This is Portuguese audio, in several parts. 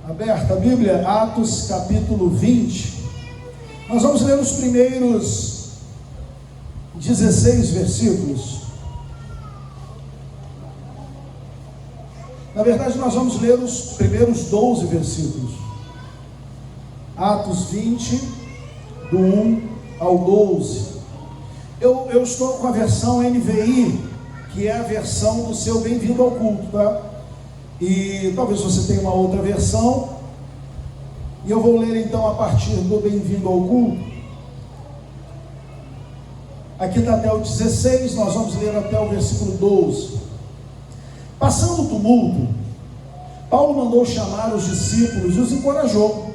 Aberta a Bíblia, Atos capítulo 20. Nós vamos ler os primeiros 16 versículos. Na verdade, nós vamos ler os primeiros 12 versículos. Atos 20, do 1 ao 12. Eu estou com a versão NVI, que é a versão do seu Bem-vindo ao Culto, tá? E talvez você tenha uma outra versão. E eu vou ler então a partir do Bem-vindo ao Culto. Aqui está até o 16, nós vamos ler até o versículo 12. Passando o tumulto, Paulo mandou chamar os discípulos e os encorajou.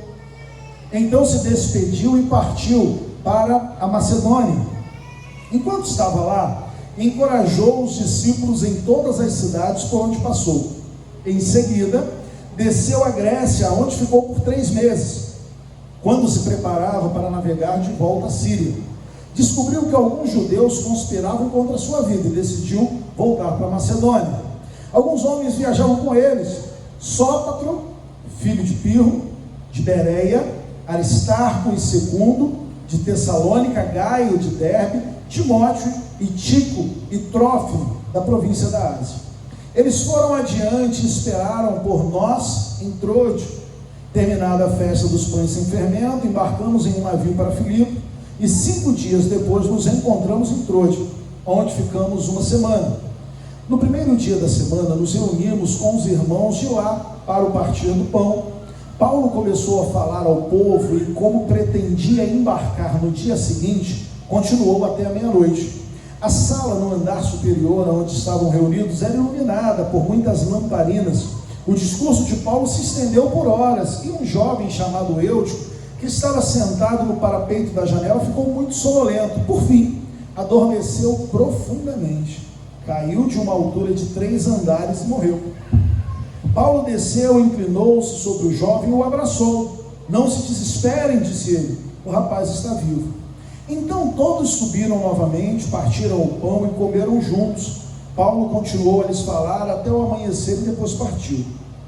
Então se despediu e partiu para a Macedônia. Enquanto estava lá, encorajou os discípulos em todas as cidades por onde passou. Em seguida, desceu a Grécia, onde ficou por 3 meses. Quando se preparava para navegar de volta à Síria, descobriu que alguns judeus conspiravam contra a sua vida e decidiu voltar para a Macedônia. Alguns homens viajavam com eles: Sópatro, filho de Pirro, de Bereia, Aristarco e Segundo, de Tessalônica, Gaio de Derbe, Timóteo e Tico e Trófimo, da província da Ásia. Eles foram adiante e esperaram por nós em Trode. Terminada a festa dos pães sem fermento, embarcamos em um navio para Filipe, e 5 dias depois nos encontramos em Trode, onde ficamos uma semana. No primeiro dia da semana, nos reunimos com os irmãos de lá para o partir do pão. Paulo começou a falar ao povo e, como pretendia embarcar no dia seguinte, continuou até a meia-noite. A sala no andar superior, onde estavam reunidos, era iluminada por muitas lamparinas. O discurso de Paulo se estendeu por horas, e um jovem chamado Eutico, que estava sentado no parapeito da janela, ficou muito sonolento. Por fim, adormeceu profundamente. Caiu de uma altura de 3 andares e morreu. Paulo desceu, inclinou-se sobre o jovem e o abraçou. Não se desesperem, disse ele, o rapaz está vivo. Então todos subiram novamente, partiram o pão e comeram juntos. Paulo continuou a lhes falar até o amanhecer e depois partiu.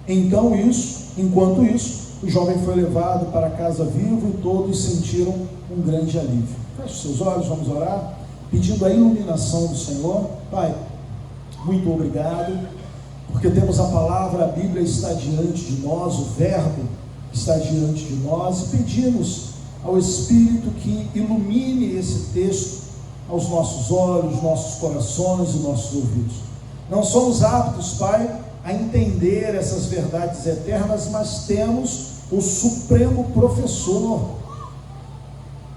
Enquanto isso, o jovem foi levado para casa vivo e todos sentiram um grande alívio. Feche seus olhos, vamos orar, pedindo a iluminação do Senhor. Pai, muito obrigado, porque temos a palavra, a Bíblia está diante de nós, o verbo está diante de nós, e pedimos ao Espírito que ilumine esse texto aos nossos olhos, nossos corações e nossos ouvidos. Não somos aptos, Pai, a entender essas verdades eternas, mas temos o supremo professor,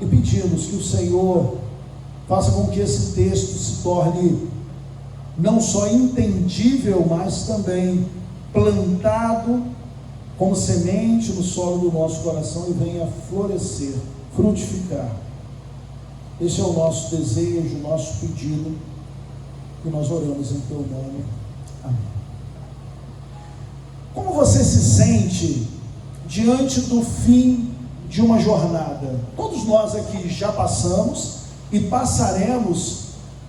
e pedimos que o Senhor faça com que esse texto se torne não só entendível, mas também plantado como semente no solo do nosso coração e venha florescer, frutificar. Esse é o nosso desejo, o nosso pedido, e nós oramos em teu nome. Amém. Como você se sente diante do fim de uma jornada? Todos nós aqui já passamos e passaremos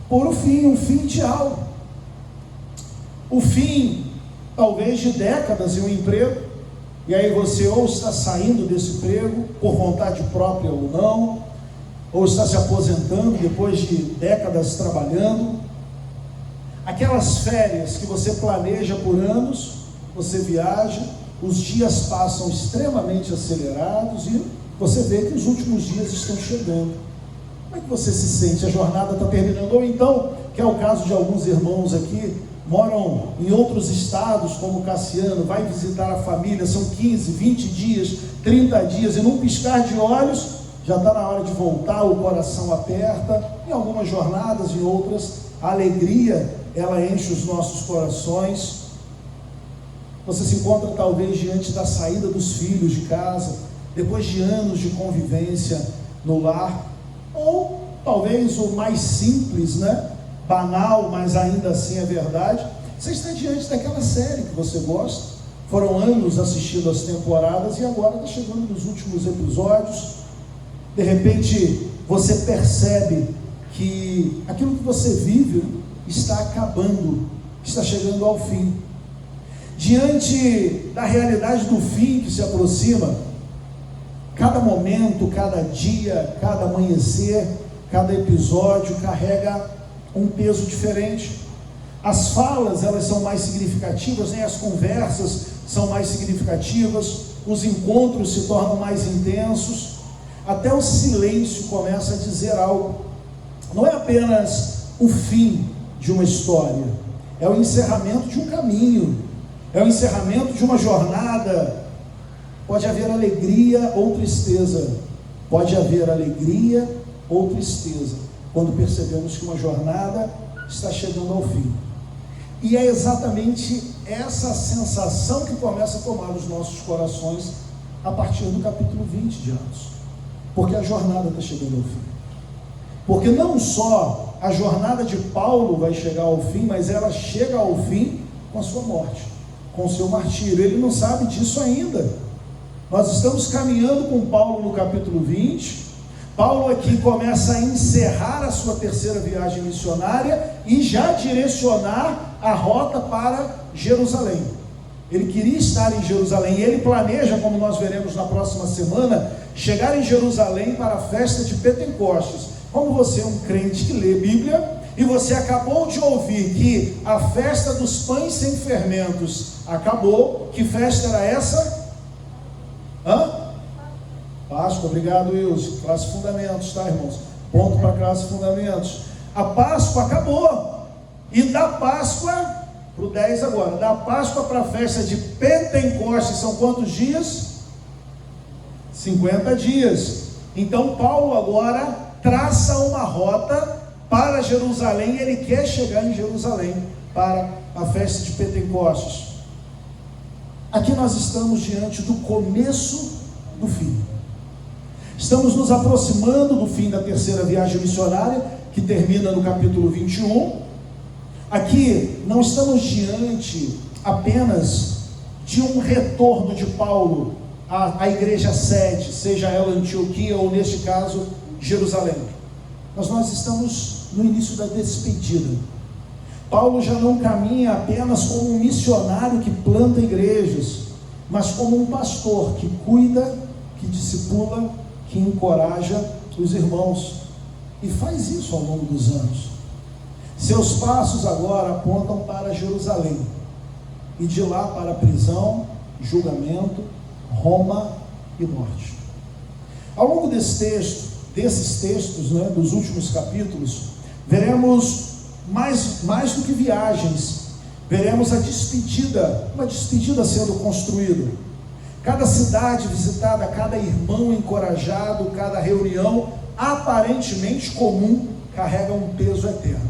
por um fim de algo. O fim, talvez, de décadas em um emprego, e aí você ou está saindo desse emprego, por vontade própria ou não, ou está se aposentando depois de décadas trabalhando. Aquelas férias que você planeja por anos, você viaja, os dias passam extremamente acelerados e você vê que os últimos dias estão chegando. Como é que você se sente? A jornada está terminando, ou então, que é o caso de alguns irmãos aqui, moram em outros estados, como Cassiano, vai visitar a família, são 15, 20 dias, 30 dias, e num piscar de olhos, já está na hora de voltar, o coração aperta. Em algumas jornadas, em outras, a alegria, ela enche os nossos corações. Você se encontra talvez diante da saída dos filhos de casa, depois de anos de convivência no lar, ou talvez o mais simples, banal, mas ainda assim é verdade, você está diante daquela série que você gosta, foram anos assistindo as temporadas e agora está chegando nos últimos episódios. De repente você percebe que aquilo que você vive está acabando, está chegando ao fim. Diante da realidade do fim que se aproxima, cada momento, cada dia, cada amanhecer, cada episódio carrega um peso diferente. As falas, elas são mais significativas, né? As conversas são mais significativas, os encontros se tornam mais intensos, até o silêncio começa a dizer algo. Não é apenas o fim de uma história, é o encerramento de um caminho, é o encerramento de uma jornada. Pode haver alegria ou tristeza, pode haver alegria ou tristeza, quando percebemos que uma jornada está chegando ao fim. E é exatamente essa sensação que começa a tomar os nossos corações a partir do capítulo 20 de Atos, porque a jornada está chegando ao fim. Porque não só a jornada de Paulo vai chegar ao fim, mas ela chega ao fim com a sua morte, com o seu martírio. Ele não sabe disso ainda. Nós estamos caminhando com Paulo no capítulo 20. Paulo aqui começa a encerrar a sua terceira viagem missionária e já direcionar a rota para Jerusalém. Ele queria estar em Jerusalém e ele planeja, como nós veremos na próxima semana, chegar em Jerusalém para a festa de Pentecostes. Como você é um crente que lê Bíblia e você acabou de ouvir que a festa dos pães sem fermentos acabou, que festa era essa? Páscoa, obrigado Wilson, classe fundamentos, tá irmãos? Ponto para classe fundamentos. A Páscoa acabou, e da Páscoa, para o 10 agora, da Páscoa para a festa de Pentecostes, são quantos dias? 50 dias. Então Paulo agora traça uma rota para Jerusalém, ele quer chegar em Jerusalém para a festa de Pentecostes. Aqui nós estamos diante do começo do fim. Estamos nos aproximando do fim da terceira viagem missionária, que termina no capítulo 21. Aqui não estamos diante apenas de um retorno de Paulo à igreja sede, seja ela Antioquia ou, neste caso, Jerusalém. Mas nós estamos no início da despedida. Paulo já não caminha apenas como um missionário que planta igrejas, mas como um pastor que cuida, que discipula, que encoraja os irmãos, e faz isso ao longo dos anos. Seus passos agora apontam para Jerusalém, e de lá para a prisão, julgamento, Roma e morte. Ao longo desses textos, dos últimos capítulos, veremos mais do que viagens, veremos a despedida, uma despedida sendo construída. Cada cidade visitada, cada irmão encorajado, cada reunião aparentemente comum, carrega um peso eterno.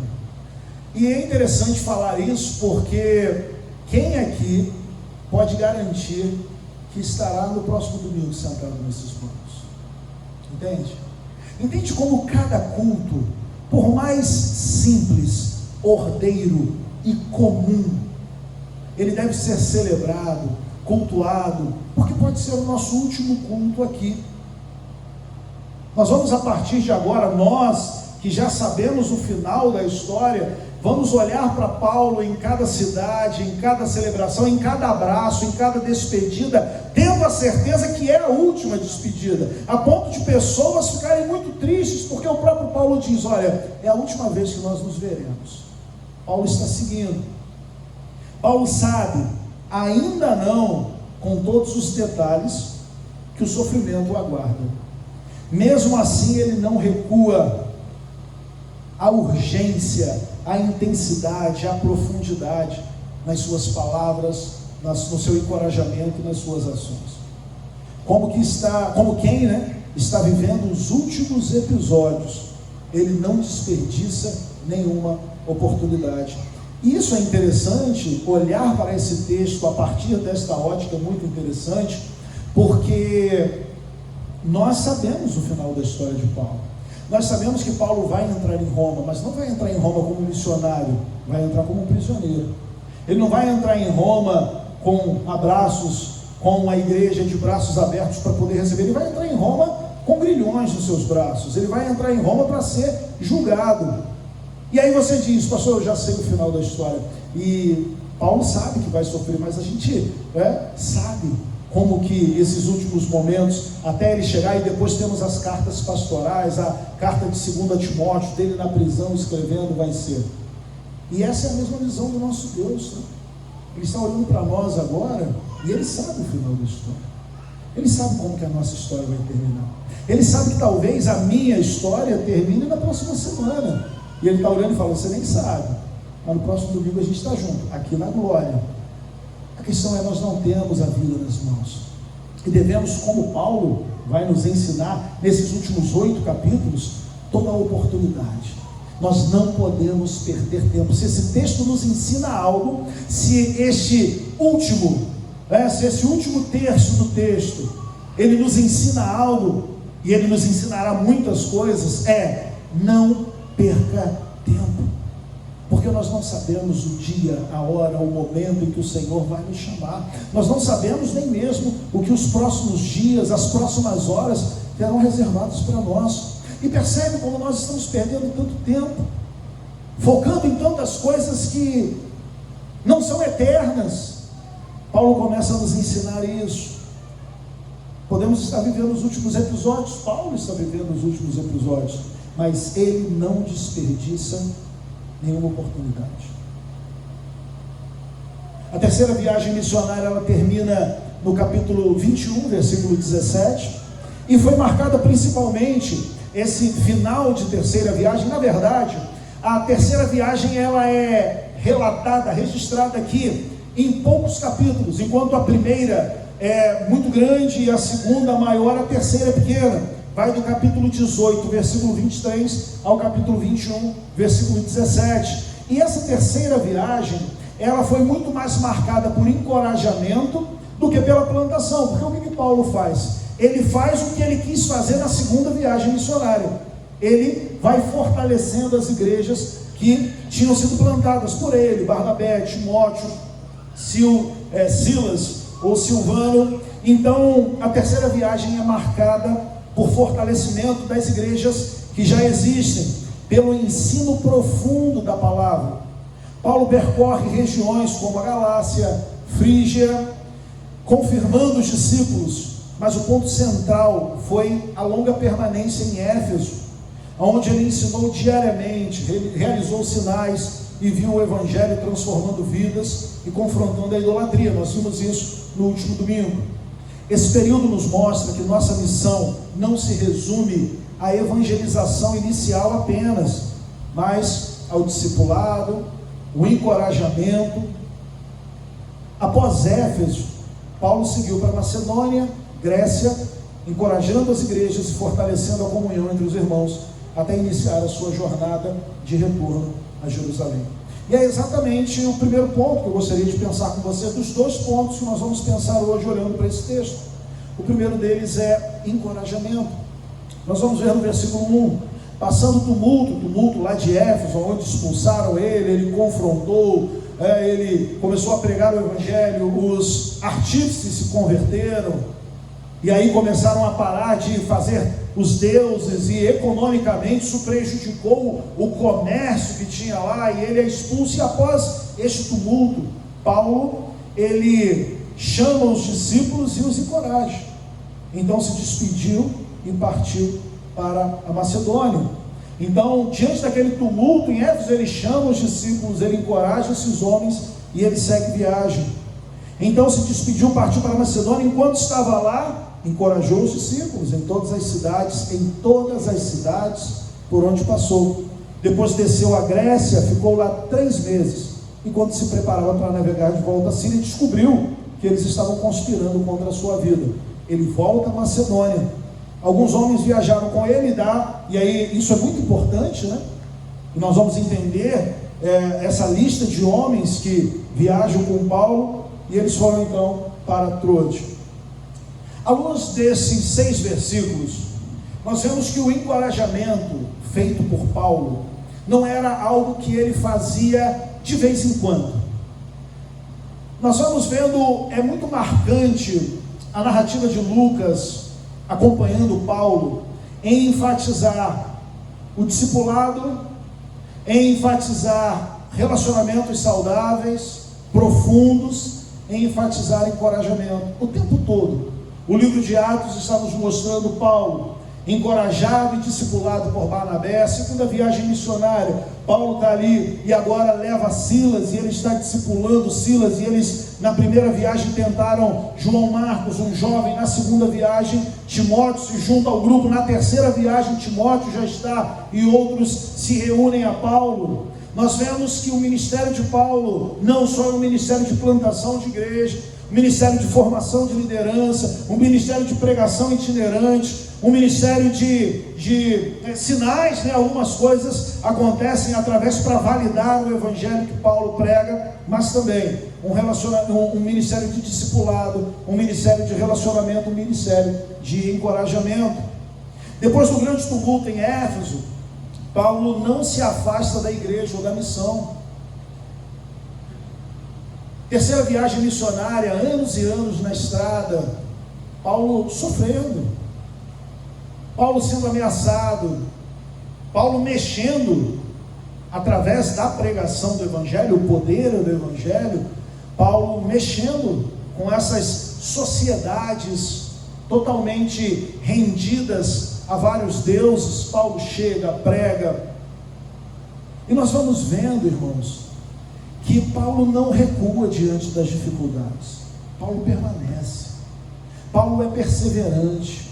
E é interessante falar isso porque quem aqui pode garantir que estará no próximo domingo sentado nesses bancos? Entende? Entende como cada culto, por mais simples, ordeiro e comum, ele deve ser celebrado, cultuado, porque pode ser o nosso último culto aqui. Nós vamos, a partir de agora, nós que já sabemos o final da história, vamos olhar para Paulo em cada cidade, em cada celebração, em cada abraço, em cada despedida, tendo a certeza que é a última despedida, a ponto de pessoas ficarem muito tristes, porque o próprio Paulo diz: olha, é a última vez que nós nos veremos. Paulo está seguindo. Paulo sabe, ainda não com todos os detalhes, que o sofrimento o aguarda. Mesmo assim, ele não recua. A urgência, a intensidade, a profundidade nas suas palavras, no seu encorajamento e nas suas ações. Como quem está vivendo os últimos episódios, ele não desperdiça nenhuma oportunidade. E isso é interessante, olhar para esse texto a partir desta ótica é muito interessante, porque nós sabemos o final da história de Paulo. Nós sabemos que Paulo vai entrar em Roma, mas não vai entrar em Roma como missionário, vai entrar como prisioneiro. Ele não vai entrar em Roma com abraços, com a igreja de braços abertos para poder receber. Ele vai entrar em Roma com grilhões nos seus braços. Ele vai entrar em Roma para ser julgado. E aí você diz: pastor, eu já sei o final da história. E Paulo sabe que vai sofrer, mas a gente sabe como que esses últimos momentos, até ele chegar, e depois temos as cartas pastorais, a carta de 2 Timóteo, dele na prisão escrevendo, vai ser. E essa é a mesma visão do nosso Deus, né? Ele está olhando para nós agora, e Ele sabe o final da história. Ele sabe como que a nossa história vai terminar. Ele sabe que talvez a minha história termine na próxima semana. E Ele está olhando e fala, você nem sabe, mas no próximo domingo a gente está junto, aqui na glória. A questão é, nós não temos a vida nas mãos. E devemos, como Paulo vai nos ensinar, nesses últimos 8 capítulos, toda a oportunidade. Nós não podemos perder tempo. Se esse texto nos ensina algo, se esse último terço do texto, ele nos ensina algo, e ele nos ensinará muitas coisas, não perca tempo. Porque nós não sabemos o dia, a hora, o momento em que o Senhor vai nos chamar. Nós não sabemos nem mesmo o que os próximos dias, as próximas horas terão reservados para nós. E percebe como nós estamos perdendo tanto tempo, focando em tantas coisas que não são eternas. Paulo começa a nos ensinar isso. Podemos estar vivendo os últimos episódios, Paulo está vivendo os últimos episódios, mas ele não desperdiça nenhuma oportunidade. A terceira viagem missionária, ela termina no capítulo 21, versículo 17, e foi marcada principalmente esse final de terceira viagem. Na verdade, a terceira viagem ela é relatada, registrada aqui em poucos capítulos, enquanto a primeira é muito grande e a segunda maior, a terceira é pequena. Vai do capítulo 18, versículo 23, ao capítulo 21, versículo 17. E essa terceira viagem, ela foi muito mais marcada por encorajamento do que pela plantação. Porque o que Paulo faz? Ele faz o que ele quis fazer na segunda viagem missionária. Ele vai fortalecendo as igrejas que tinham sido plantadas por ele, Barnabé, Timóteo, Silas ou Silvano. Então, a terceira viagem é marcada por fortalecimento das igrejas que já existem, pelo ensino profundo da palavra. Paulo percorre regiões como a Galácia, Frígia, confirmando os discípulos, mas o ponto central foi a longa permanência em Éfeso, onde ele ensinou diariamente, realizou sinais e viu o Evangelho transformando vidas e confrontando a idolatria. Nós vimos isso no último domingo. Esse período nos mostra que nossa missão não se resume à evangelização inicial apenas, mas ao discipulado, o encorajamento. Após Éfeso, Paulo seguiu para Macedônia, Grécia, encorajando as igrejas e fortalecendo a comunhão entre os irmãos, até iniciar a sua jornada de retorno a Jerusalém. E é exatamente o primeiro ponto que eu gostaria de pensar com você, dos 2 pontos que nós vamos pensar hoje olhando para esse texto. O primeiro deles é encorajamento. Nós vamos ver no versículo 1, passando tumulto lá de Éfeso, onde expulsaram ele confrontou, ele começou a pregar o Evangelho, os artífices se converteram, e aí começaram a parar de fazer os deuses, e economicamente isso prejudicou o comércio que tinha lá, e ele é expulso. E após este tumulto, Paulo, ele chama os discípulos e os encoraja. Então se despediu e partiu para a Macedônia. Então, diante daquele tumulto em Éfeso, ele chama os discípulos, ele encoraja esses homens e ele segue viagem. Então se despediu, partiu para a Macedônia. Enquanto estava lá, encorajou os discípulos em todas as cidades por onde passou. Depois desceu à Grécia, ficou lá 3 meses, enquanto se preparava para navegar de volta à Síria, e descobriu que eles estavam conspirando contra a sua vida. Ele volta à Macedônia. Alguns homens viajaram com ele, e aí isso é muito importante, né? E nós vamos entender essa lista de homens que viajam com Paulo, e eles foram então para Troade. À luz desses 6 versículos, nós vemos que o encorajamento feito por Paulo não era algo que ele fazia de vez em quando. Nós vamos vendo, é muito marcante a narrativa de Lucas acompanhando Paulo, em enfatizar o discipulado, em enfatizar relacionamentos saudáveis, profundos em enfatizar encorajamento. O tempo todo, o livro de Atos está nos mostrando Paulo encorajado e discipulado por Barnabé. A segunda viagem missionária, Paulo está ali e agora leva Silas, e ele está discipulando Silas, e eles na primeira viagem tentaram João Marcos, um jovem. Na segunda viagem, Timóteo se junta ao grupo. Na terceira viagem, Timóteo já está e outros se reúnem a Paulo. Nós vemos que o ministério de Paulo não só é um ministério de plantação de igreja, um ministério de formação de liderança, um ministério de pregação itinerante, um ministério de sinais, né? Algumas coisas acontecem através para validar o evangelho que Paulo prega, mas também um ministério de discipulado, um ministério de relacionamento, um ministério de encorajamento. Depois do grande tumulto em Éfeso, Paulo não se afasta da igreja ou da missão. Terceira viagem missionária, anos e anos na estrada, Paulo sofrendo, Paulo sendo ameaçado, Paulo mexendo através da pregação do evangelho, o poder do evangelho, Paulo mexendo com essas sociedades totalmente rendidas a vários deuses. Paulo chega, prega, e nós vamos vendo, irmãos, que Paulo não recua diante das dificuldades. Paulo permanece, Paulo é perseverante.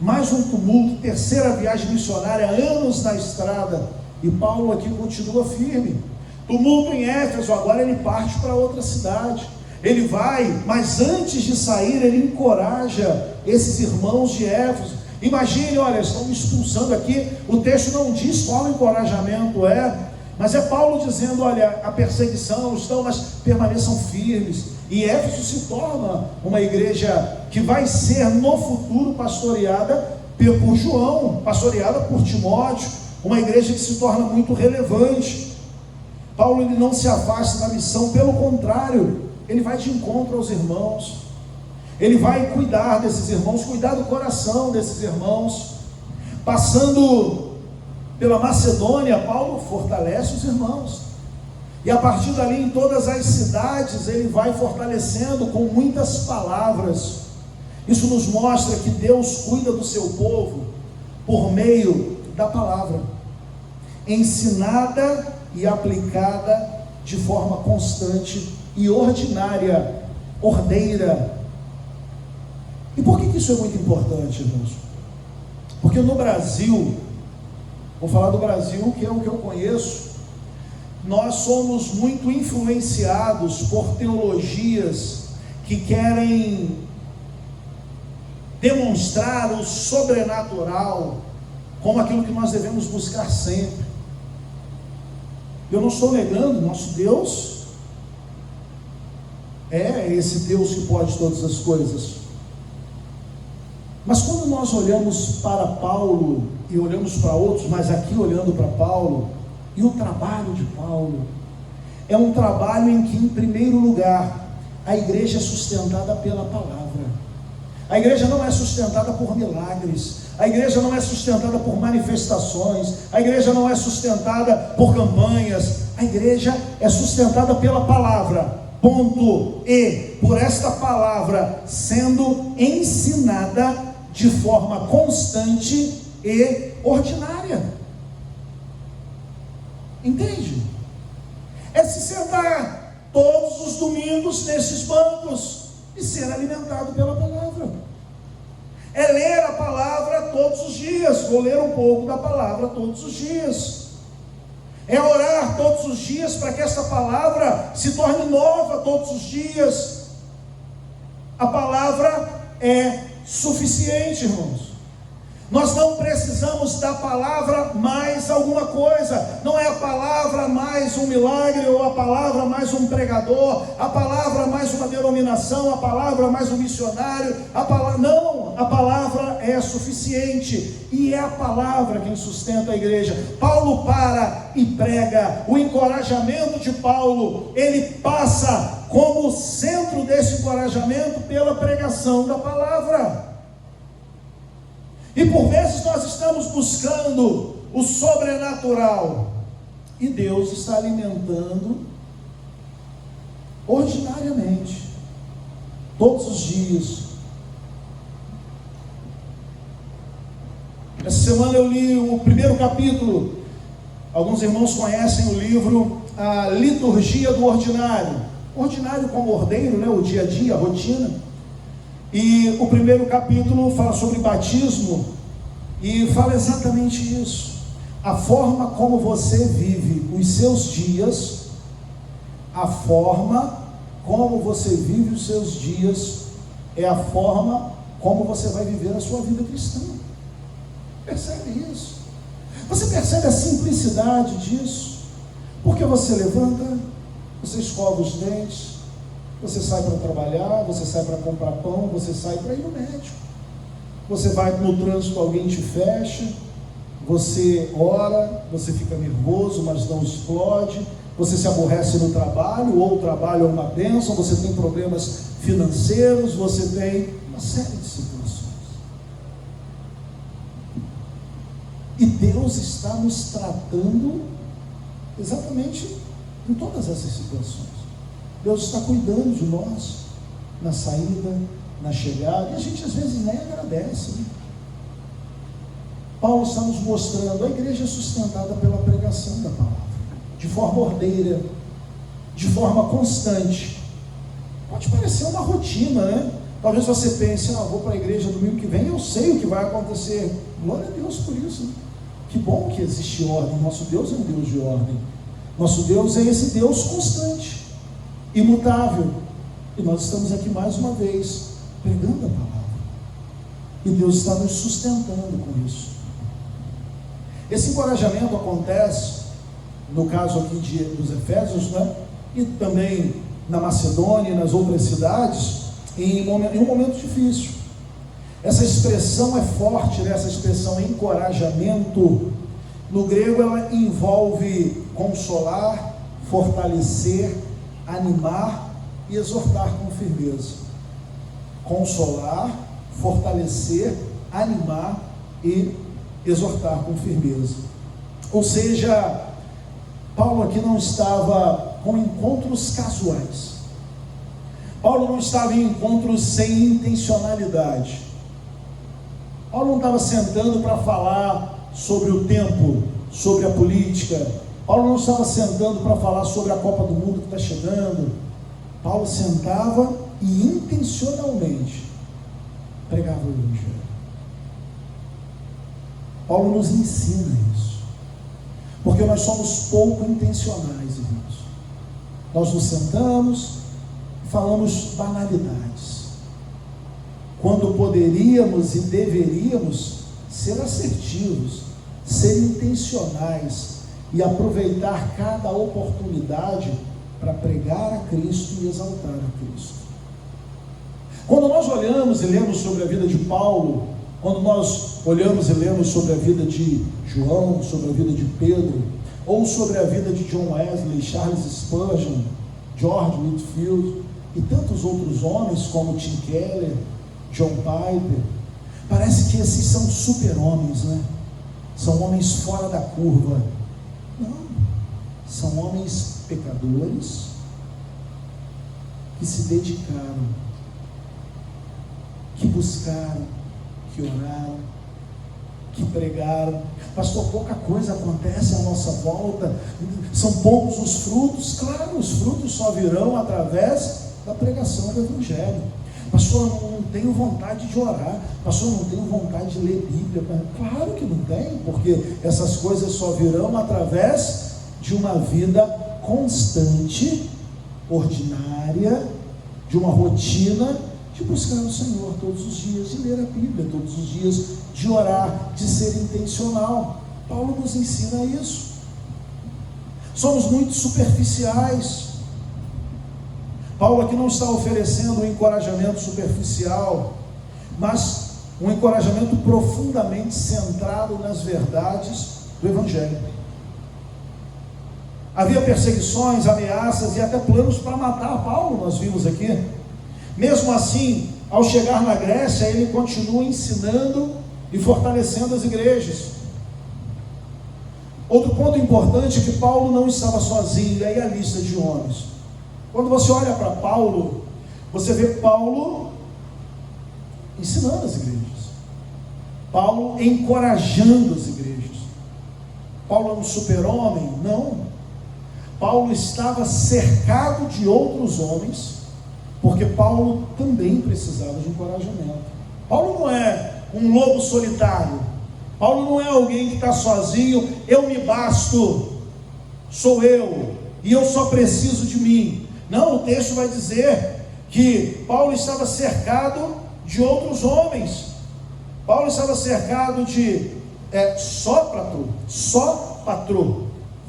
Mais um tumulto, terceira viagem missionária, anos na estrada, e Paulo aqui continua firme. Tumulto em Éfeso, agora ele parte para outra cidade. Ele vai, mas antes de sair, ele encoraja esses irmãos de Éfeso. Imagine, olha, estão me expulsando aqui, o texto não diz qual encorajamento é, mas é Paulo dizendo, olha, a perseguição estão, mas permaneçam firmes. E Éfeso se torna uma igreja que vai ser no futuro pastoreada por João, pastoreada por Timóteo, uma igreja que se torna muito relevante. Paulo, ele não se afasta da missão, pelo contrário, ele vai de encontro aos irmãos, ele vai cuidar desses irmãos, cuidar do coração desses irmãos. Passando pela Macedônia, Paulo fortalece os irmãos, e a partir dali, em todas as cidades, ele vai fortalecendo com muitas palavras. Isso nos mostra que Deus cuida do seu povo por meio da palavra, ensinada e aplicada de forma constante e ordinária, ordeira. E por que isso é muito importante, irmãos? Porque no Brasil, vou falar do Brasil, que é o que eu conheço, nós somos muito influenciados por teologias que querem demonstrar o sobrenatural como aquilo que nós devemos buscar sempre. Eu não estou negando, nosso Deus é esse Deus que pode todas as coisas. Mas quando nós olhamos para Paulo e olhamos para outros, mas aqui olhando para Paulo, e o trabalho de Paulo é um trabalho em que, em primeiro lugar, a igreja é sustentada pela palavra. A igreja não é sustentada por milagres, a igreja não é sustentada por manifestações, a igreja não é sustentada por campanhas, a igreja é sustentada pela palavra, ponto. E por esta palavra sendo ensinada de forma constante e ordinária. Entende? É se sentar todos os domingos nesses bancos e ser alimentado pela palavra. É ler a palavra todos os dias. Vou ler um pouco da palavra todos os dias. É orar todos os dias para que essa palavra se torne nova todos os dias. A palavra é suficiente, irmãos. Nós não precisamos da palavra mais alguma coisa. Não é a palavra mais um milagre, ou a palavra mais um pregador, a palavra mais uma denominação, a palavra mais um missionário. Não, a palavra é suficiente, e é a palavra quem sustenta a igreja. Paulo para e prega. O encorajamento de Paulo, ele passa como centro desse encorajamento pela pregação da palavra. E por vezes nós estamos buscando o sobrenatural, e Deus está alimentando ordinariamente, todos os dias. Essa semana eu li o primeiro capítulo. Alguns irmãos conhecem o livro A Liturgia do Ordinário. Ordinário como ordeiro, né? O dia a dia, a rotina. E o primeiro capítulo fala sobre batismo e fala exatamente isso. A forma como você vive os seus dias, a forma como você vive os seus dias é a forma como você vai viver a sua vida cristã. Percebe isso? Você percebe a simplicidade disso? Porque você levanta, você escova os dentes, você sai para trabalhar, você sai para comprar pão, você sai para ir no médico, você vai no trânsito, alguém te fecha, você ora, você fica nervoso, mas não explode, você se aborrece no trabalho, ou o trabalho é uma bênção, você tem problemas financeiros, você tem uma série de situações. E Deus está nos tratando exatamente em todas essas situações. Deus está cuidando de nós, na saída, na chegada, e a gente às vezes nem agradece, né? Paulo está nos mostrando, a igreja é sustentada pela pregação da palavra, de forma ordeira, de forma constante. Pode parecer uma rotina, né? Talvez você pense, vou para a igreja domingo que vem, eu sei o que vai acontecer. Glória a Deus por isso, né? Que bom que existe ordem. Nosso Deus é um Deus de ordem. Nosso Deus é esse Deus constante, imutável. E nós estamos aqui mais uma vez, pregando a palavra. E Deus está nos sustentando com isso. Esse encorajamento acontece, no caso aqui dos Efésios, né? E também na Macedônia e nas outras cidades, em um momento difícil. Essa expressão é forte, né? Essa expressão encorajamento, no grego ela envolve consolar, fortalecer, animar e exortar com firmeza. Consolar, fortalecer, animar e exortar com firmeza. Ou seja, Paulo aqui não estava com encontros casuais. Paulo não estava em encontros sem intencionalidade. Paulo não estava sentando para falar sobre o tempo, sobre a política. Paulo não estava sentando para falar sobre a Copa do Mundo que está chegando. Paulo sentava e intencionalmente pregava o Evangelho. Paulo nos ensina isso, porque nós somos pouco intencionais, irmãos. Nós nos sentamos e falamos banalidades, quando poderíamos e deveríamos ser assertivos, ser intencionais e aproveitar cada oportunidade para pregar a Cristo e exaltar a Cristo. Quando nós olhamos e lemos sobre a vida de Paulo, quando nós olhamos e lemos sobre a vida de João, sobre a vida de Pedro, ou sobre a vida de John Wesley, Charles Spurgeon, George Whitefield e tantos outros homens como Tim Keller, John Piper, parece que esses são super-homens, né? São homens fora da curva. Não, são homens pecadores que se dedicaram, que buscaram, que oraram, que pregaram. Pastor, pouca coisa acontece à nossa volta, são poucos os frutos. Claro, os frutos só virão através da pregação do Evangelho. Pastor, eu não tenho vontade de orar. Pastor, eu não tenho vontade de ler Bíblia. Claro que não tem, porque essas coisas só virão através de uma vida constante, ordinária, de uma rotina de buscar o Senhor todos os dias, de ler a Bíblia todos os dias, de orar, de ser intencional. Paulo nos ensina isso. Somos muito superficiais. Paulo aqui não está oferecendo um encorajamento superficial, mas um encorajamento profundamente centrado nas verdades do Evangelho. Havia perseguições, ameaças e até planos para matar Paulo, nós vimos aqui. Mesmo assim, ao chegar na Grécia, ele continua ensinando e fortalecendo as igrejas. Outro ponto importante é que Paulo não estava sozinho, e aí a lista de homens. Quando você olha para Paulo, você vê Paulo ensinando as igrejas, Paulo encorajando as igrejas. Paulo é um super-homem? Não. Paulo estava cercado de outros homens, porque Paulo também precisava de encorajamento. Paulo não é um lobo solitário, Paulo não é alguém que está sozinho, eu me basto, sou eu, e eu só preciso de mim. Não, o texto vai dizer que Paulo estava cercado de outros homens. Paulo estava cercado de Sópatro,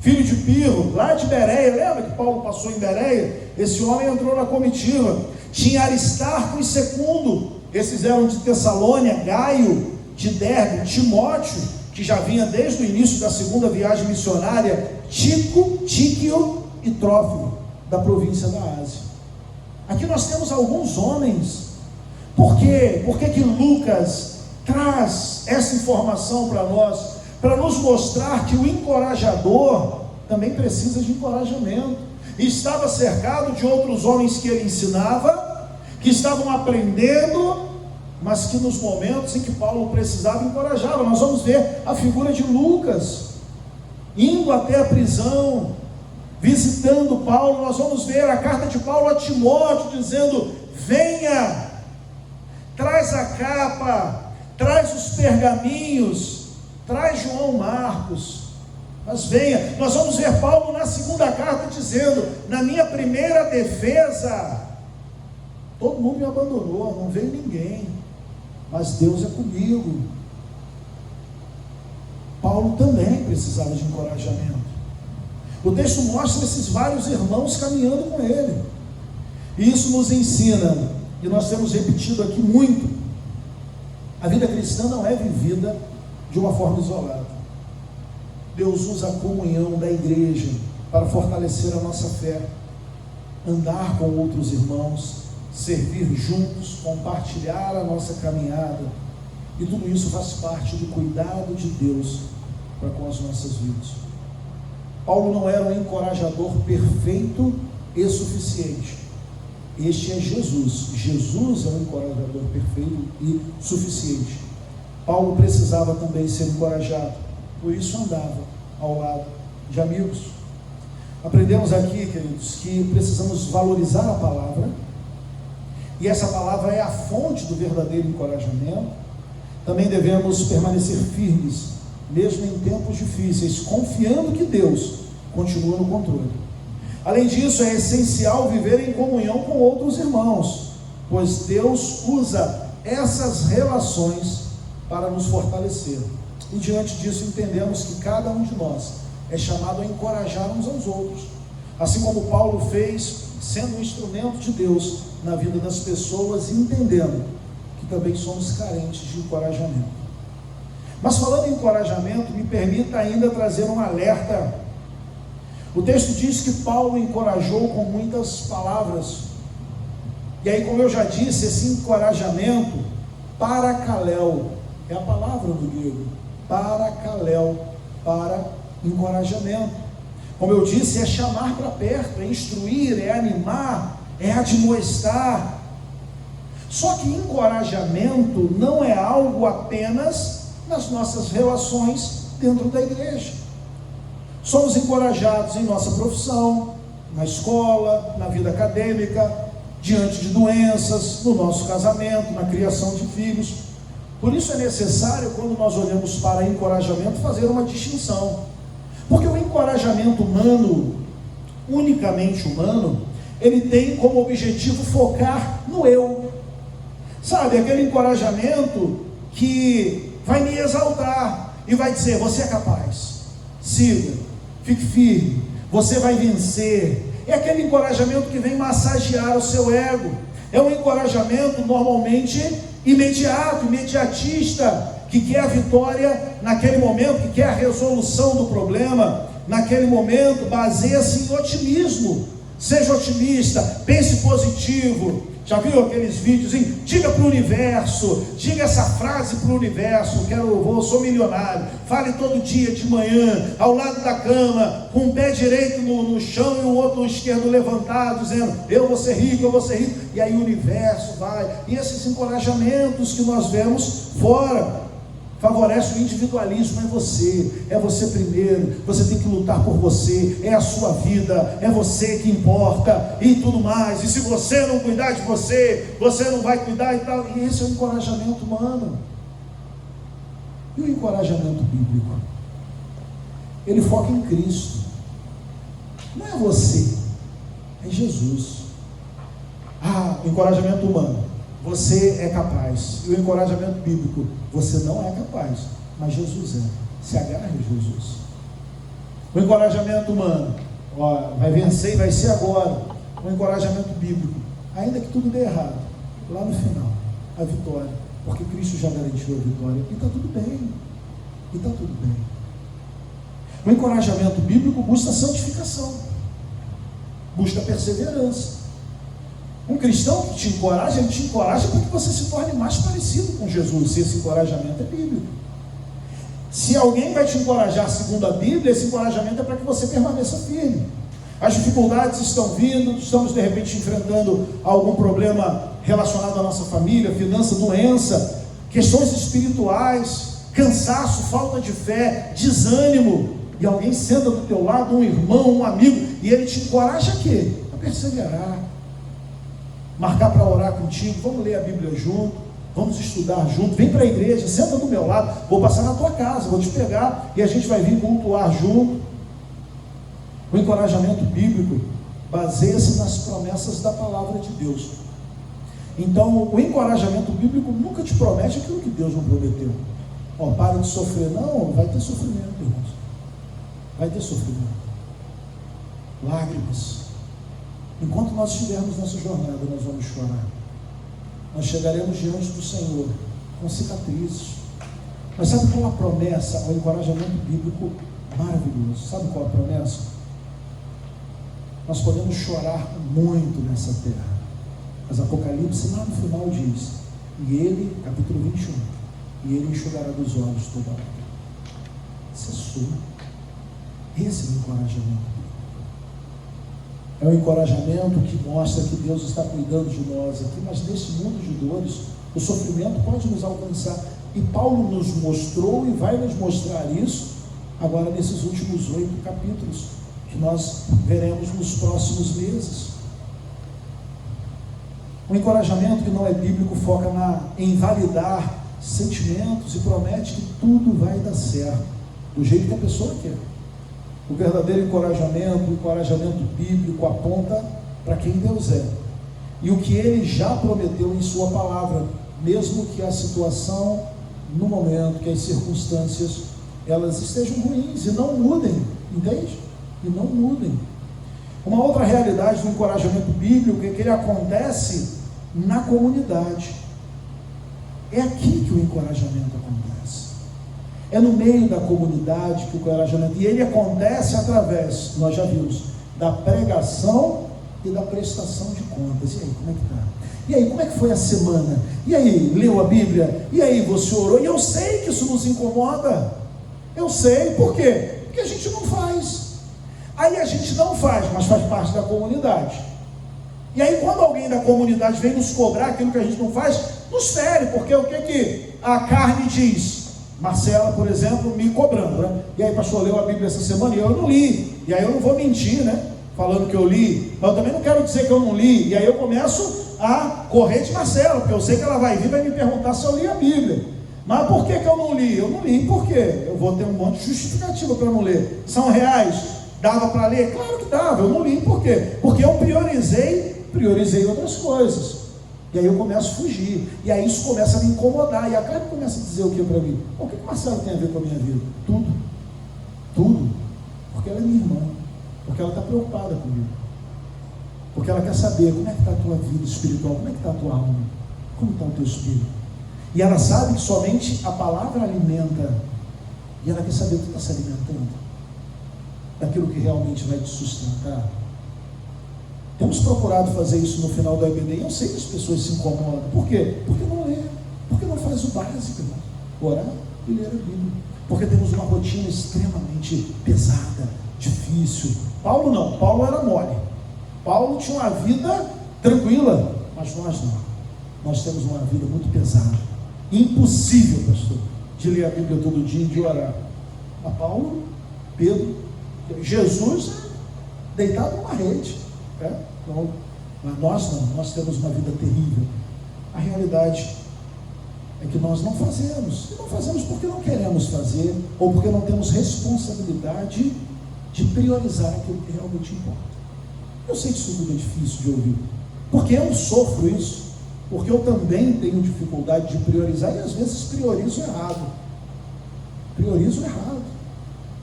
filho de Pirro, lá de Bereia. Lembra que Paulo passou em Bereia? Esse homem entrou na comitiva. Tinha Aristarco e Secundo, esses eram de Tessalônia, Gaio, de Derbe, Timóteo, que já vinha desde o início da segunda viagem missionária, Tíquio e Trófimo, da província da Ásia. Aqui nós temos alguns homens. Por quê? Por que Lucas traz essa informação para nós? Para nos mostrar que o encorajador também precisa de encorajamento. E estava cercado de outros homens que ele ensinava, que estavam aprendendo, mas que nos momentos em que Paulo precisava, encorajava. Nós vamos ver a figura de Lucas, indo até a prisão, visitando Paulo. Nós vamos ver a carta de Paulo a Timóteo, dizendo: venha, traz a capa, traz os pergaminhos, traz João Marcos, mas venha. Nós vamos ver Paulo na segunda carta dizendo: na minha primeira defesa, todo mundo me abandonou, não veio ninguém, mas Deus é comigo. Paulo também precisava de encorajamento. O texto mostra esses vários irmãos caminhando com ele, e isso nos ensina, e nós temos repetido aqui muito: a vida cristã não é vivida de uma forma isolada. Deus usa a comunhão da igreja para fortalecer a nossa fé, andar com outros irmãos, servir juntos, compartilhar a nossa caminhada, e tudo isso faz parte do cuidado de Deus para com as nossas vidas. Paulo não era um encorajador perfeito e suficiente. Este é Jesus. Jesus é um encorajador perfeito e suficiente. Paulo precisava também ser encorajado, por isso andava ao lado de amigos. Aprendemos aqui, queridos, que precisamos valorizar a palavra, e essa palavra é a fonte do verdadeiro encorajamento. Também devemos permanecer firmes, mesmo em tempos difíceis, confiando que Deus continua no controle. Além disso, é essencial viver em comunhão com outros irmãos, pois Deus usa essas relações para nos fortalecer. E diante disso entendemos que cada um de nós é chamado a encorajar uns aos outros, assim como Paulo fez, sendo um instrumento de Deus na vida das pessoas, entendendo que também somos carentes de encorajamento. Mas falando em encorajamento, me permita ainda trazer um alerta. O texto diz que Paulo encorajou com muitas palavras, e aí, como eu já disse, esse encorajamento, paracaléu, é a palavra do grego, paracaléu, para encorajamento. Como eu disse, é chamar para perto, é instruir, é animar, é admoestar. Só que encorajamento não é algo apenas nas nossas relações dentro da igreja. Somos encorajados em nossa profissão, na escola, na vida acadêmica, diante de doenças, no nosso casamento, na criação de filhos. Por isso é necessário, quando nós olhamos para encorajamento, fazer uma distinção. Porque o encorajamento humano, unicamente humano, ele tem como objetivo focar no eu. Sabe, aquele encorajamento que vai me exaltar e vai dizer: você é capaz, siga, fique firme, você vai vencer. É aquele encorajamento que vem massagear o seu ego. É um encorajamento normalmente imediato, imediatista, que quer a vitória naquele momento, que quer a resolução do problema naquele momento. Baseia-se em otimismo. Seja otimista, pense positivo. Já viu aqueles vídeos? Diga para o universo, diga essa frase para o universo: sou milionário. Fale todo dia de manhã, ao lado da cama, com o pé direito no chão e o outro esquerdo levantado, dizendo: eu vou ser rico, eu vou ser rico. E aí o universo vai. E esses encorajamentos que nós vemos fora favorece o individualismo. É você primeiro, você tem que lutar por você, é a sua vida, é você que importa e tudo mais. E se você não cuidar de você, você não vai cuidar e tal. E esse é o encorajamento humano. E o encorajamento bíblico? Ele foca em Cristo. Não é você, é Jesus. O encorajamento humano: você é capaz. E o encorajamento bíblico: você não é capaz, mas Jesus é. Se agarre a Jesus. O encorajamento humano: vai vencer e vai ser agora. O encorajamento bíblico: ainda que tudo dê errado, lá no final, a vitória, porque Cristo já garantiu a vitória. E está tudo bem. E está tudo bem. O encorajamento bíblico busca santificação, busca perseverança. Um cristão que te encoraja, ele te encoraja para que você se torne mais parecido com Jesus. Se esse encorajamento é bíblico. Se alguém vai te encorajar segundo a Bíblia, esse encorajamento é para que você permaneça firme. As dificuldades estão vindo, estamos de repente enfrentando algum problema relacionado à nossa família, finança, doença, questões espirituais, cansaço, falta de fé, desânimo. E alguém senta do teu lado, um irmão, um amigo, e ele te encoraja a quê? A perseverar. Marcar para orar contigo, vamos ler a Bíblia junto, vamos estudar junto, vem para a igreja, senta do meu lado, vou passar na tua casa, vou te pegar e a gente vai vir cultuar junto. O encorajamento bíblico baseia-se nas promessas da palavra de Deus. Então, o encorajamento bíblico nunca te promete aquilo que Deus não prometeu. Para de sofrer. Não, vai ter sofrimento, irmãos. Vai ter sofrimento. Lágrimas. Enquanto nós estivermos nessa jornada, nós vamos chorar. Nós chegaremos diante do Senhor com cicatrizes. Mas sabe qual a promessa? O encorajamento bíblico maravilhoso. Sabe qual a promessa? Nós podemos chorar muito nessa terra. Mas Apocalipse lá no final diz: e ele, capítulo 21, e ele enxugará dos olhos toda a lágrima. Isso é sua. Esse é o encorajamento. É um encorajamento que mostra que Deus está cuidando de nós aqui, mas nesse mundo de dores, o sofrimento pode nos alcançar. E Paulo nos mostrou e vai nos mostrar isso agora nesses últimos 8 capítulos, que nós veremos nos próximos meses. O encorajamento que não é bíblico foca em validar sentimentos e promete que tudo vai dar certo, do jeito que a pessoa quer. O verdadeiro encorajamento, o encorajamento bíblico, aponta para quem Deus é e o que Ele já prometeu em Sua palavra, mesmo que a situação, no momento, que as circunstâncias, elas estejam ruins e não mudem, entende? E não mudem. Uma outra realidade do encorajamento bíblico é que ele acontece na comunidade. É aqui que o encorajamento acontece. É no meio da comunidade que o encorajamento, e ele acontece através, nós já vimos, da pregação e da prestação de contas. E aí, como é que está? E aí, como é que foi a semana? E aí, leu a Bíblia? E aí, você orou? E eu sei que isso nos incomoda. Eu sei, por quê? Porque a gente não faz. Aí a gente não faz, mas faz parte da comunidade. E aí, quando alguém da comunidade vem nos cobrar aquilo que a gente não faz, nos fere, porque o que a carne diz? Marcela, por exemplo, me cobrando, né? E aí, pastor, leu a Bíblia essa semana? E eu não li. E aí eu não vou mentir, né? Falando que eu li. Mas eu também não quero dizer que eu não li. E aí eu começo a correr de Marcela, porque eu sei que ela vai vir e vai me perguntar se eu li a Bíblia. Mas por que eu não li? Eu não li, por quê? Eu vou ter um monte de justificativa para não ler. São reais? Dava para ler? Claro que dava, eu não li, por quê? Porque eu priorizei outras coisas. E aí eu começo a fugir, e aí isso começa a me incomodar, e a carne começa a dizer o que para mim? O que Marcelo tem a ver com a minha vida? Tudo, porque ela é minha irmã, porque ela está preocupada comigo, porque ela quer saber como é que está a tua vida espiritual, como é que está a tua alma, como está o teu espírito, e ela sabe que somente a palavra alimenta, e ela quer saber o que está se alimentando, daquilo que realmente vai te sustentar. Temos procurado fazer isso no final do EBD, e eu sei que as pessoas se incomodam. Por quê? Porque não lê, porque não faz o básico, irmão. Orar e ler a Bíblia. Porque temos uma rotina extremamente pesada, difícil. Paulo não, Paulo era mole. Paulo tinha uma vida tranquila, mas nós não. Nós temos uma vida muito pesada. Impossível, pastor, de ler a Bíblia todo dia e de orar. Mas Paulo, Pedro, Jesus, deitado numa rede. Então, mas nós não, nós temos uma vida terrível. A realidade é que nós não fazemos. E não fazemos porque não queremos fazer, ou porque não temos responsabilidade de priorizar aquilo que realmente importa. Eu sei que isso tudo é difícil de ouvir, porque eu sofro isso, porque eu também tenho dificuldade de priorizar, e às vezes priorizo errado.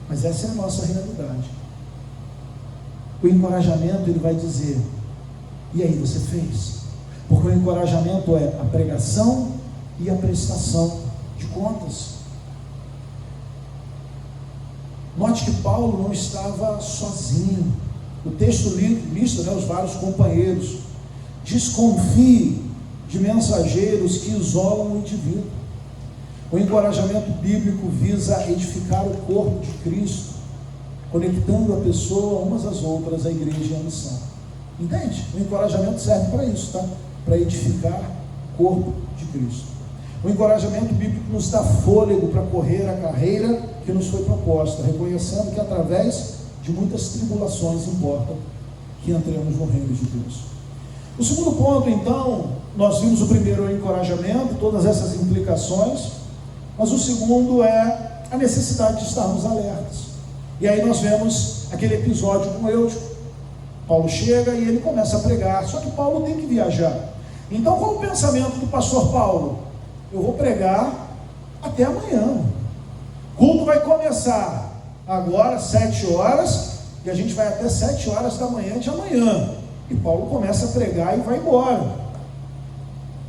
Mas essa é a nossa realidade. O encorajamento, ele vai dizer: e aí, você fez? Porque o encorajamento é a pregação e a prestação de contas. Note que Paulo não estava sozinho. O texto lista, os vários companheiros. Desconfie de mensageiros que isolam o indivíduo. O encorajamento bíblico visa edificar o corpo de Cristo, conectando a pessoa umas às outras, a igreja e a missão. Entende? O encorajamento serve para isso, tá? Para edificar o corpo de Cristo. O encorajamento bíblico nos dá fôlego para correr a carreira que nos foi proposta, reconhecendo que através de muitas tribulações importa que entremos no reino de Deus. O segundo ponto, então, nós vimos o primeiro, o encorajamento, todas essas implicações, mas o segundo é a necessidade de estarmos alertas. E aí nós vemos aquele episódio com Eutico. Paulo chega e ele começa a pregar, só que Paulo tem que viajar. Então qual o pensamento do pastor Paulo? Eu vou pregar até amanhã. O culto vai começar agora, 7 horas, e a gente vai até 7 horas da manhã de amanhã. E Paulo começa a pregar e vai embora.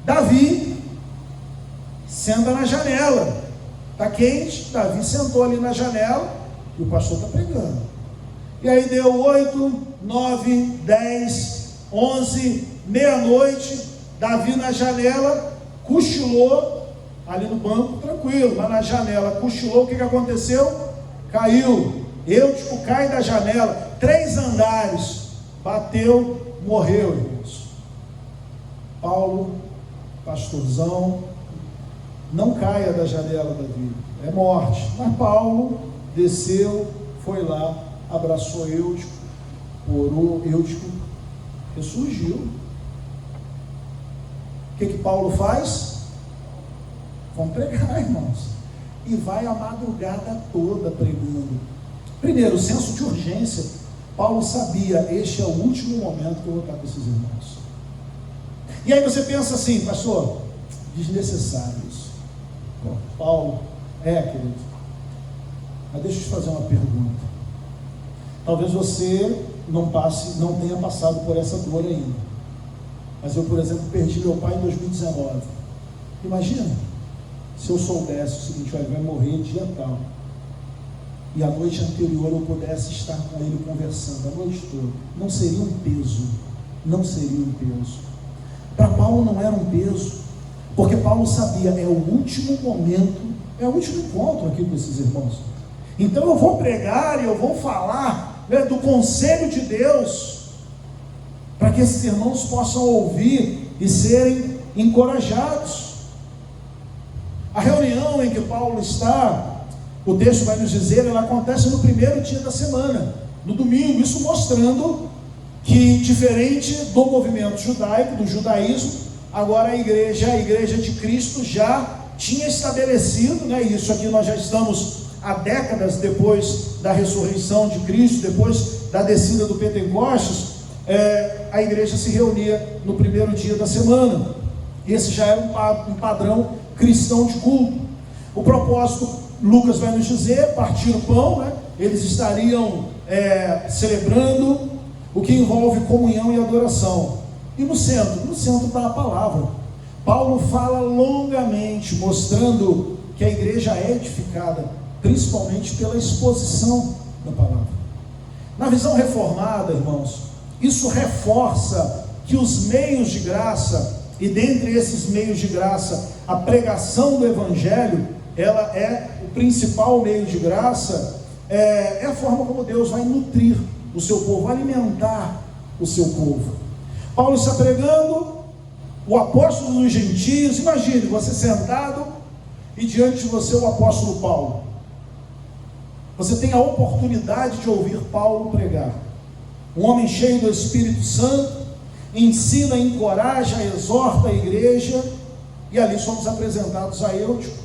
Davi senta na janela. Está quente, Davi sentou ali na janela e o pastor está pregando. E aí deu 8, 9, 10, 11, meia-noite, Davi na janela, cochilou, ali no banco, tranquilo, mas na janela, cochilou, o que aconteceu? Caiu. Eutico cai da janela, 3 andares, bateu, morreu, irmãos. Paulo, pastorzão, não caia da janela da vida, é morte. Mas Paulo desceu, foi lá, abraçou Eutico, orou, Eutico ressurgiu. O que Paulo faz? Vamos pregar, irmãos. E vai a madrugada toda pregando. Primeiro, o senso de urgência. Paulo sabia, este é o último momento que eu vou estar com esses irmãos. E aí você pensa assim, pastor, desnecessário isso. Bom, Paulo, querido, mas deixa eu te fazer uma pergunta. Talvez você não tenha passado por essa dor ainda. Mas eu, por exemplo, perdi meu pai em 2019. Imagina se eu soubesse o seguinte: olha, vai morrer dia tal, e a noite anterior eu pudesse estar com ele conversando a noite toda. Não seria um peso. Não seria um peso. Para Paulo não era um peso, porque Paulo sabia, é o último momento, é o último encontro aqui com esses irmãos. Então eu vou pregar e eu vou falar do conselho de Deus, para que esses irmãos possam ouvir e serem encorajados. A reunião em que Paulo está, o texto vai nos dizer, ela acontece no primeiro dia da semana, no domingo, isso mostrando que, diferente do movimento judaico, do judaísmo, agora a igreja de Cristo já tinha estabelecido, isso aqui nós já estamos há décadas depois da ressurreição de Cristo, depois da descida do Pentecostes, a igreja se reunia no primeiro dia da semana. Esse já era um padrão cristão de culto. O propósito, Lucas vai nos dizer, partir o pão, eles estariam celebrando, o que envolve comunhão e adoração. E no centro está a palavra. Paulo fala longamente, mostrando que a igreja é edificada, principalmente pela exposição da palavra. Na visão reformada, irmãos, isso reforça que os meios de graça, e dentre esses meios de graça, a pregação do Evangelho, ela é o principal meio de graça, é a forma como Deus vai nutrir o seu povo, alimentar o seu povo. Paulo está pregando, o apóstolo dos gentios. Imagine você sentado e diante de você o apóstolo Paulo. Você tem a oportunidade de ouvir Paulo pregar. Um homem cheio do Espírito Santo, ensina, encoraja, exorta a igreja, e ali somos apresentados a Eutico.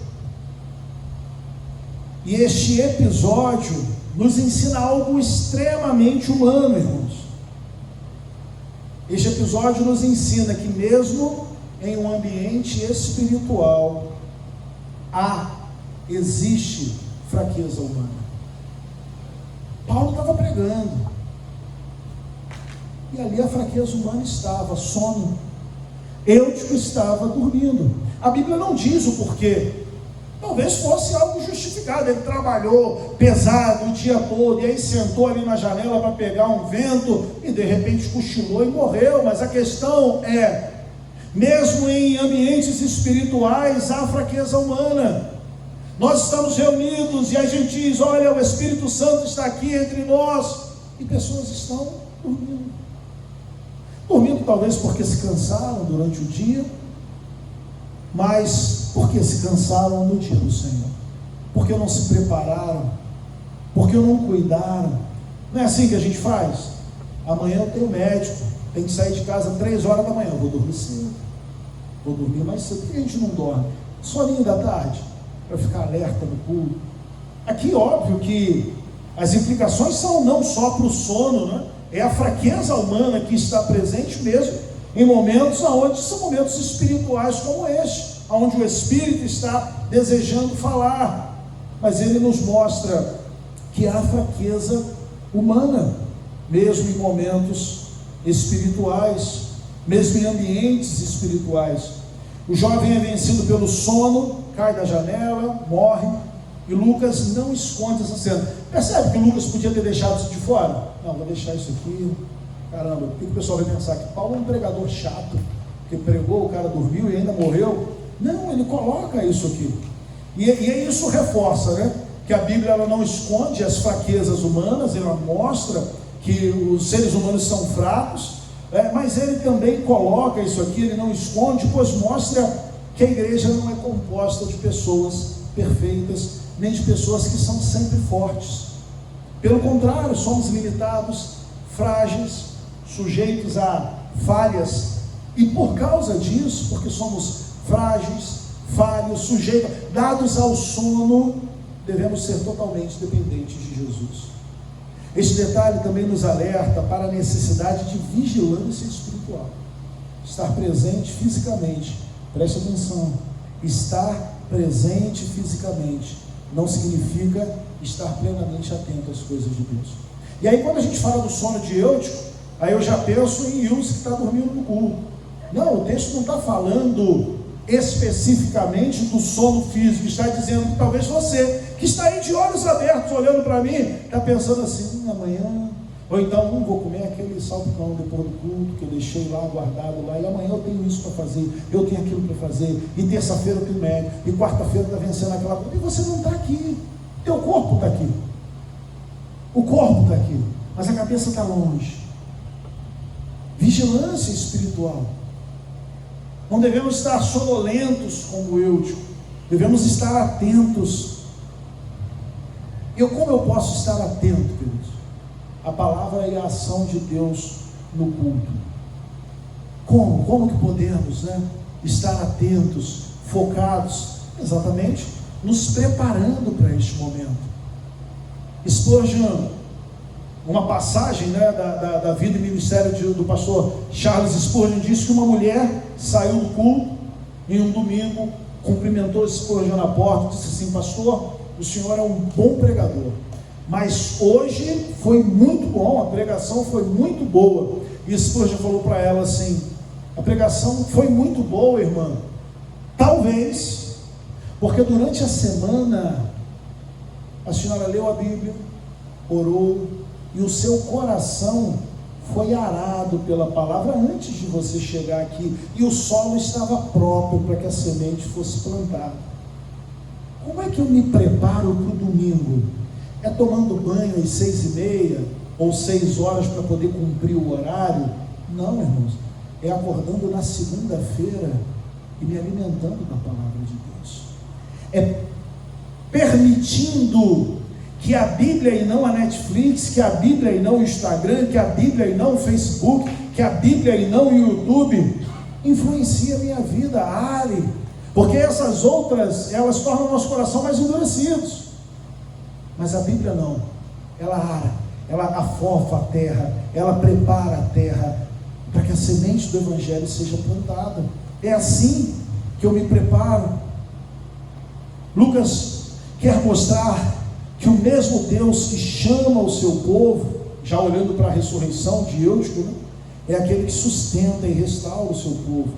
E este episódio nos ensina algo extremamente humano, irmãos. Este episódio nos ensina que mesmo em um ambiente espiritual, existe fraqueza humana. Paulo estava pregando, e ali a fraqueza humana estava, sono. Eutico estava dormindo. A Bíblia não diz o porquê. Talvez fosse algo justificado. Ele trabalhou pesado o dia todo, e aí sentou ali na janela para pegar um vento, e de repente cochilou e morreu. Mas a questão é, mesmo em ambientes espirituais, há fraqueza humana. Nós estamos reunidos e a gente diz: olha, o Espírito Santo está aqui entre nós, e pessoas estão dormindo. Dormindo talvez porque se cansaram durante o dia, mas porque se cansaram no dia do Senhor, porque não se prepararam, porque não cuidaram. Não é assim que a gente faz? Amanhã eu tenho médico, tenho que sair de casa 3 horas da manhã, eu vou dormir cedo, vou dormir mais cedo. Por que a gente não dorme? Soninho da tarde, para ficar alerta no culto. Aqui óbvio que as implicações são não só para o sono, né? É a fraqueza humana que está presente mesmo em momentos onde são momentos espirituais como este, onde o Espírito está desejando falar, mas ele nos mostra que há fraqueza humana, mesmo em momentos espirituais, mesmo em ambientes espirituais. O jovem é vencido pelo sono, cai da janela, morre, e Lucas não esconde essa cena. Percebe que Lucas podia ter deixado isso de fora? Não, vou deixar isso aqui. Caramba, o que o pessoal vai pensar? Que Paulo é um pregador chato, que pregou, o cara dormiu e ainda morreu. Não, ele coloca isso aqui. E isso reforça, né? Que a Bíblia ela não esconde as fraquezas humanas, ela mostra que os seres humanos são fracos, mas ele também coloca isso aqui, ele não esconde, pois mostra que a igreja não é composta de pessoas perfeitas, nem de pessoas que são sempre fortes. Pelo contrário, somos limitados, frágeis, sujeitos a falhas, e por causa disso, porque somos frágeis, falhos, sujeitos, dados ao sono, devemos ser totalmente dependentes de Jesus. Este detalhe também nos alerta para a necessidade de vigilância espiritual. Estar presente fisicamente, preste atenção, estar presente fisicamente não significa estar plenamente atento às coisas de Deus. E aí quando a gente fala do sono de Eutico, aí eu já penso em Ilse que está dormindo no culto. Não, o texto não está falando especificamente do sono físico, está dizendo que talvez você, que está aí de olhos abertos olhando para mim, está pensando assim: amanhã, ou então não vou comer aquele salpicão depois do culto que eu deixei lá guardado lá, e amanhã eu tenho isso para fazer, eu tenho aquilo para fazer, e terça-feira eu tenho médico, e quarta-feira está vencendo aquela coisa, e você não está aqui, teu corpo está aqui, o corpo está aqui, mas a cabeça está longe. Vigilância espiritual. Não devemos estar sonolentos como Eutico, devemos estar atentos. Como eu posso estar atento, queridos? A palavra e a ação de Deus no culto. Como que podemos, estar atentos, focados? Exatamente, nos preparando para este momento. Spurgeon, uma passagem da vida e ministério do pastor Charles Spurgeon, diz que uma mulher saiu do culto em um domingo, cumprimentou Spurgeon na porta, disse assim: pastor, o senhor é um bom pregador, mas hoje foi muito bom, a pregação foi muito boa. E Spurgeon falou para ela assim: a pregação foi muito boa, irmã, talvez porque durante a semana a senhora leu a Bíblia, orou, e o seu coração foi arado pela palavra antes de você chegar aqui, e o solo estava próprio para que a semente fosse plantada. Como é que eu me preparo para o domingo? É tomando banho às 6h30 ou 6 horas para poder cumprir o horário? Não, irmãos, é acordando na segunda-feira e me alimentando da palavra de Deus, é permitindo que a Bíblia e não a Netflix, que a Bíblia e não o Instagram, que a Bíblia e não o Facebook, que a Bíblia e não o YouTube influencie a minha vida, are, porque essas outras, elas tornam o nosso coração mais endurecidos, mas a Bíblia não, ela ara, ela afofa a terra, ela prepara a terra para que a semente do Evangelho seja plantada. É assim que eu me preparo. Lucas quer mostrar que o mesmo Deus que chama o seu povo, já olhando para a ressurreição de Eutico, né, é aquele que sustenta e restaura o seu povo.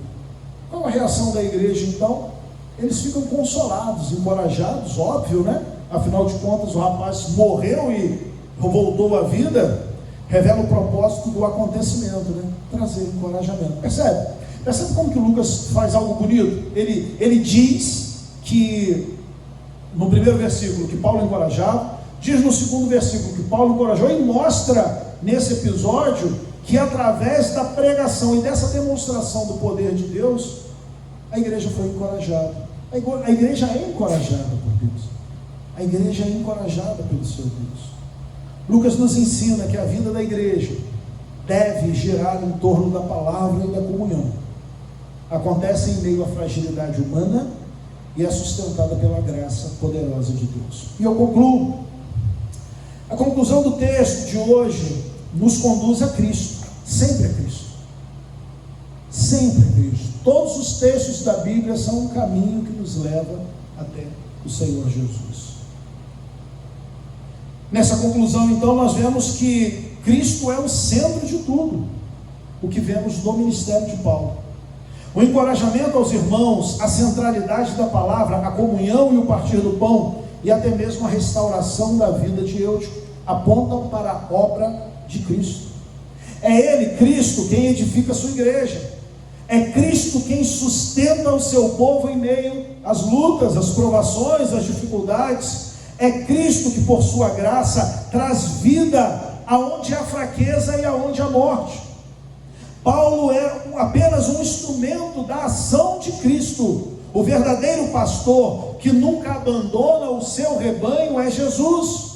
Qual a reação da igreja então? Eles ficam consolados, encorajados, óbvio, né? Afinal de contas o rapaz morreu e voltou à vida, revela o propósito do acontecimento, né? Trazer encorajamento. Percebe? Percebe como que o Lucas faz algo bonito? Ele diz que no primeiro versículo que Paulo encorajava, diz no segundo versículo que Paulo encorajou, e mostra nesse episódio que através da pregação e dessa demonstração do poder de Deus, a igreja foi encorajada. A igreja é encorajada por Deus, a igreja é encorajada pelo seu Deus. Lucas nos ensina que a vida da igreja deve girar em torno da palavra e da comunhão. Acontece em meio à fragilidade humana e é sustentada pela graça poderosa de Deus. E eu concluo. A conclusão do texto de hoje nos conduz a Cristo, sempre a Cristo. Sempre a Cristo. Todos os textos da Bíblia são um caminho que nos leva até o Senhor Jesus. Nessa conclusão, então, nós vemos que Cristo é o centro de tudo, o que vemos no ministério de Paulo. O encorajamento aos irmãos, a centralidade da palavra, a comunhão e o partir do pão, e até mesmo a restauração da vida de Eutico, apontam para a obra de Cristo. É Ele, Cristo, quem edifica a sua igreja. É Cristo quem sustenta o seu povo em meio às lutas, às provações, às dificuldades. É Cristo que, por sua graça, traz vida aonde há fraqueza e aonde há morte. Paulo é apenas um instrumento da ação de Cristo. O verdadeiro pastor que nunca abandona o seu rebanho é Jesus.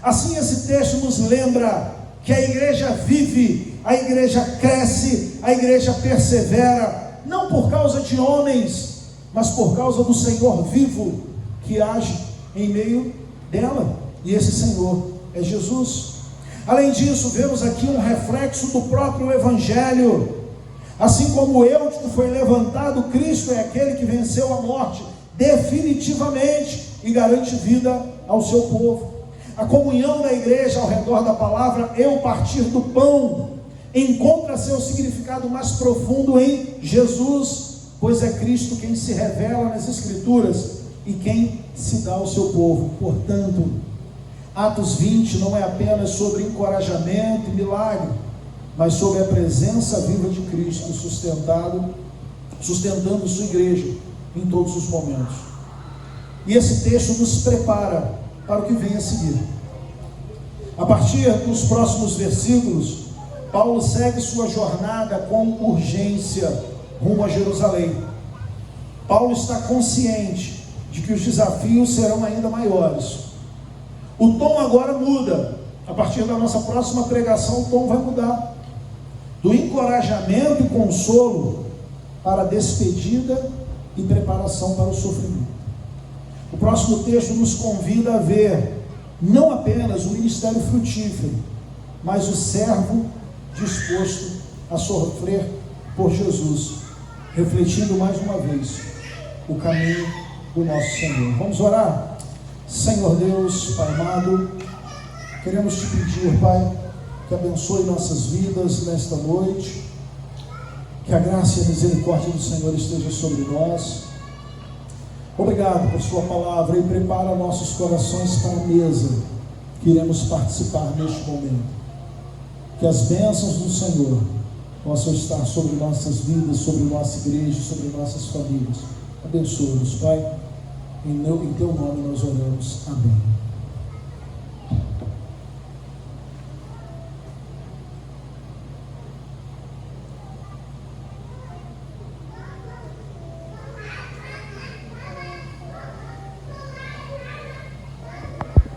Assim, esse texto nos lembra que a igreja vive, a igreja cresce, a igreja persevera, não por causa de homens, mas por causa do Senhor vivo que age em meio dela, e esse Senhor é Jesus. Além disso, vemos aqui um reflexo do próprio Evangelho. Assim como Eutico foi levantado, Cristo é aquele que venceu a morte definitivamente e garante vida ao seu povo. A comunhão da igreja ao redor da palavra e o partir do pão encontra seu significado mais profundo em Jesus, pois é Cristo quem se revela nas Escrituras e quem se dá ao seu povo. Portanto, Atos 20 não é apenas sobre encorajamento e milagre, mas sobre a presença viva de Cristo sustentando sua igreja em todos os momentos. E esse texto nos prepara para o que vem a seguir. A partir dos próximos versículos, Paulo segue sua jornada com urgência rumo a Jerusalém. Paulo está consciente de que os desafios serão ainda maiores. O tom agora muda. A partir da nossa próxima pregação, o tom vai mudar. Do encorajamento e consolo para a despedida e preparação para o sofrimento. O próximo texto nos convida a ver não apenas o ministério frutífero, mas o servo disposto a sofrer por Jesus, refletindo mais uma vez o caminho do nosso Senhor. Vamos orar? Senhor Deus, Pai amado, queremos te pedir, Pai, que abençoe nossas vidas nesta noite, que a graça e a misericórdia do Senhor esteja sobre nós. Obrigado por sua palavra e prepara nossos corações para a mesa que iremos participar neste momento. Que as bênçãos do Senhor possam estar sobre nossas vidas, sobre nossa igreja, sobre nossas famílias. Abençoa-nos, Pai. Em teu nome nós oramos. Amém.